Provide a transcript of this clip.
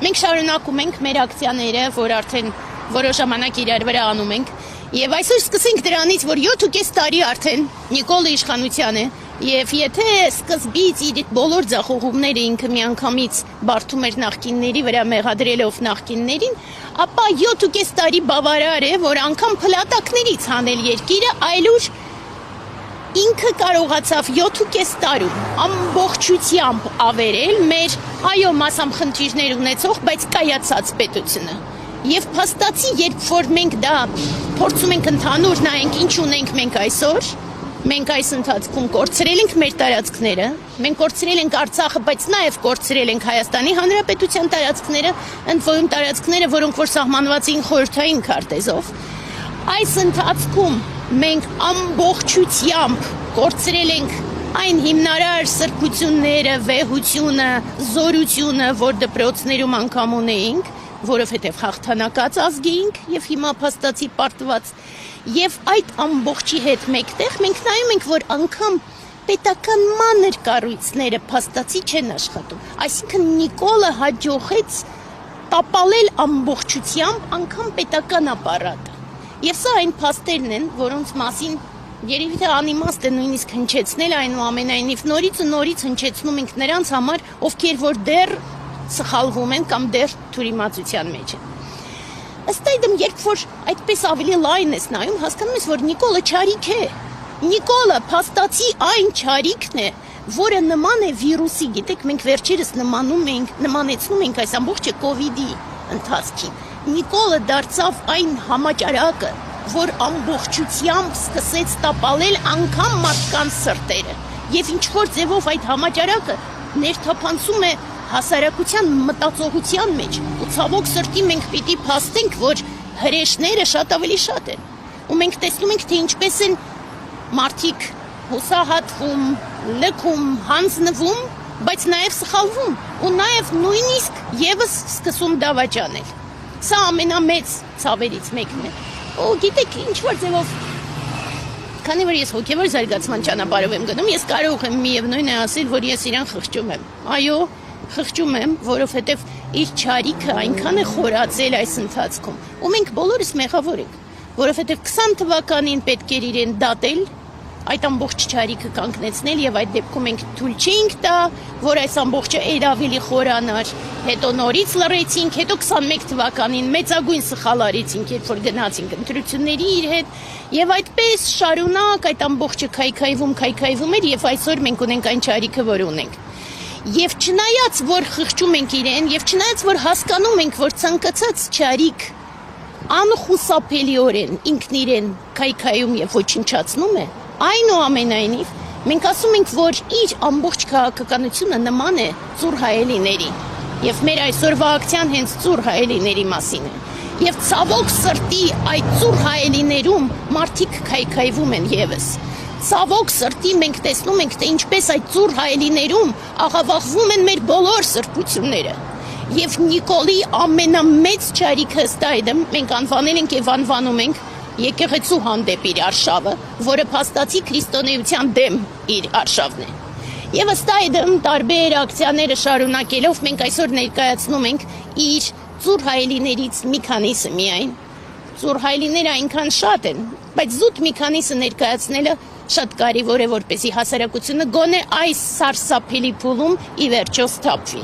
Մենք շարունակում ենք մեր ակցիաները, որ արդեն որոշ ժամանակ իրար վրա անում ենք, եւ այսօր սկսենք դրանից, որ 7.5 տարի արդեն Նիկոլը իշխանության է, եւ եթե սկզբից իր բոլոր ձախողումները ինքը միանգամից բարդում էր նախկինների վրա մեղադրելով նախկիններին, ապա 7.5 տարի բավարար է, որ անգամ փլատակներից հանել երկիրը, այլուր ինքը կարողացավ 7.5 տարում ամբողջությամբ ավերել մեր մասամբ խնդիրներ ունեցող, բայց կայացած պետությունը։ Եվ փաստացի, երբ որ մենք դա փորձում ենք ընդհանուր նայենք, ինչ ունենք մենք այսօր, մենք այս ընթացքում կորցրել ենք մեր տարածքները, մենք կորցրել ենք Արցախը, բայց նաև կորցրել ենք Հայաստանի Հանրապետության տարածքները, ընդ որում տարածքները, որոնք որ սահմանված էին խորհրդային քարտեզով։ Այս ընթացքում մենք ամբողջությամբ կորցրել ենք այն հիմնարար սրբությունները, վեհությունը, զորությունը, որ դպրոցներում անգամ ունեինք, որովհետև հաղթանակած ազգ էինք եւ հիմա փաստացի պարտված, եւ այդ ամբողջի հետ մեկտեղ մենք նայում ենք, որ անգամ պետական մանր կառույցները փաստացի չեն աշխատում, այսինքն Նիկոլը հաջողեց տապալել ամբողջությամբ անգամ պետական ապարատը, եւ սա այն փաստերն են, որոնց մասին երևի թե անիմաստ է նույնիսկ հնչեցնել, այնուամենայնիվ նորից ու նորից հնչեցնում ենք նրանց համար, ովքեր որ դեռ սխալվում են կամ դեռ թյուրիմացության մեջ են։ Ըստ այդմ, երբ որ այդպես ավելի լայն ես նայում, հասկանում ես, որ Նիկոլը չարիք է։ Նիկոլը փաստացի այն չարիքն է, որը նման է վիրուսի, գիտեք, մենք վերջերս նմանեցնում ենք այս ամբողջը կովիդի ընթացքին։ Նիկոլը դարձավ այն համաճարակը, որ ամբողջությամբ սկսեց տապալել անգամ մարդկանց սրտերը։ Եվ ինչ-որ ձևով այդ համաճարակը ներթափանցում է հասարակության մտածողության մեջ, ու ցավոք սրտի մենք պիտի փաստենք, որ հրեշները շատ ավելի շատ են, ու մենք տեսնում ենք, թե ինչպես են մարդիկ հուսահատվում, լքում, հանձնվում, բայց նաև սխալվում, ու նաև նույնիսկ եւս սկսում դավաճանել։ Սա ամենամեծ ցավերից մեկն է։ Ու գիտեք, ինչ-որ ձևով, քանի որ ես հոգևոր զարգացման ճանապարհով եմ գնում, ես կարող եմ միևնույն է ասել, որ ես իրան խղճում եմ։ Այո, խղճում եմ, որովհետև իր չարիքը այնքան է խորացել այս ընթացքում, ու մենք բոլորս մեղավոր ենք, որովհետև 20 թվականին պետք էր իրեն դատել, այդ ամբողջ չարիքը կանգնեցնել եւ այդ դեպքում մենք թույլ չէինք տա, որ այս ամբողջը ավելի խորանար, հետո նորից լռեցինք, հետո 21 թվականին մեծագույն սխալ արեցինք, երբ որ գնացինք ընտրությունների իր հետ, եւ այդպես շարունակ այդ ամբողջը քայքայվում էր եւ այսօր մենք ունենք այն չարիքը, որ ունենք։ Եվ չնայած որ խղճում ենք իրեն, եւ չնայած որ հասկանում ենք, որ ցանկացած չարիք անխուսափելիորեն ինքն իրեն քայքայում եւ ոչնչացնում է, այնուամենայնիվ մենք ասում ենք, որ իր ամբողջ քաղաքականությունը նման է ծուռ հայելիների, եւ մեր այսօրվա ակցիան հենց ծուռ հայելիների մասին է, եւ ցավոք սրտի այդ ծուռ հայելիներում մարդիկ քայքայվում են եւս։ Ցավոք սրտի մենք տեսնում ենք, թե ինչպես այդ ծուռ հայելիներում աղավաղվում են մեր բոլոր սրբությունները։ Եվ Նիկոլի ամենամեծ չարիքը ըստ այդմ մենք անվանել ենք եւ անվանում ենք եկեղեցու հանդեպ իր արշավը, որը փաստացի քրիստոնեության դեմ իր արշավն է։ Եվ ըստ այդմ տարբեր ակցիաները շարունակելով մենք այսօր ներկայացնում ենք իր ծուռ հայելիներից մի քանիսը միայն։ Ծուռ հայելիները այնքան շատ են, բայց զուտ մի քանիսը ներկայացնելը շատ կարևոր է, որպեսզի հասարակությունը գոնե այս սարսափելի փուլում ի վերջո սթափվի։